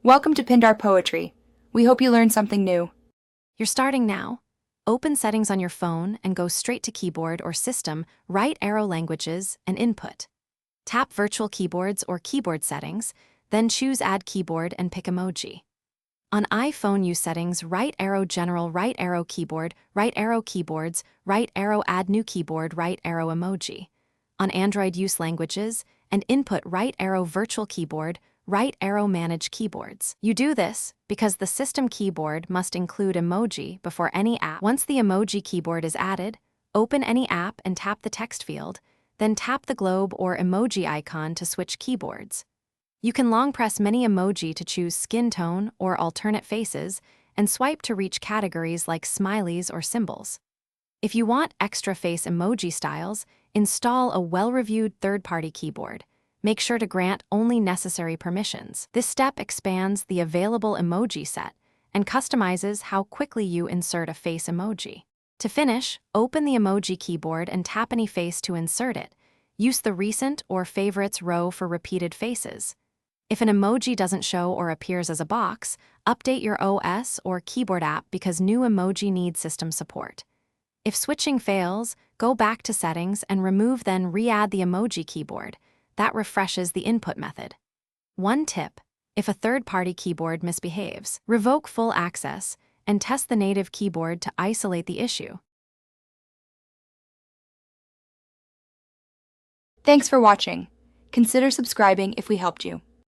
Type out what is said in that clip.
Welcome to Pindar Poetry. We hope you learned something new. You're starting now. Open Settings on your phone and go straight to Keyboard or System, right arrow Languages, and Input. Tap Virtual Keyboards or Keyboard Settings, then choose Add Keyboard and pick Emoji. On iPhone, use Settings, right arrow General, right arrow Keyboard, right arrow Keyboards, right arrow Add New Keyboard, right arrow Emoji. On Android, use Languages, and input right arrow Virtual Keyboard, right arrow Manage Keyboards. You do this because the system keyboard must include emoji before any app. Once the emoji keyboard is added, open any app and tap the text field, then tap the globe or emoji icon to switch keyboards. You can long press many emoji to choose skin tone or alternate faces, and swipe to reach categories like smileys or symbols. If you want extra face emoji styles, install a well-reviewed third-party keyboard. Make sure to grant only necessary permissions. This step expands the available emoji set and customizes how quickly you insert a face emoji. To finish, open the emoji keyboard and tap any face to insert it. Use the Recent or Favorites row for repeated faces. If an emoji doesn't show or appears as a box, update your OS or keyboard app because new emoji need system support. If switching fails, go back to Settings and remove, then re-add the emoji keyboard. That refreshes the input method. One tip: if a third-party keyboard misbehaves, revoke full access and test the native keyboard to isolate the issue. Thanks for watching. Consider subscribing if we helped you.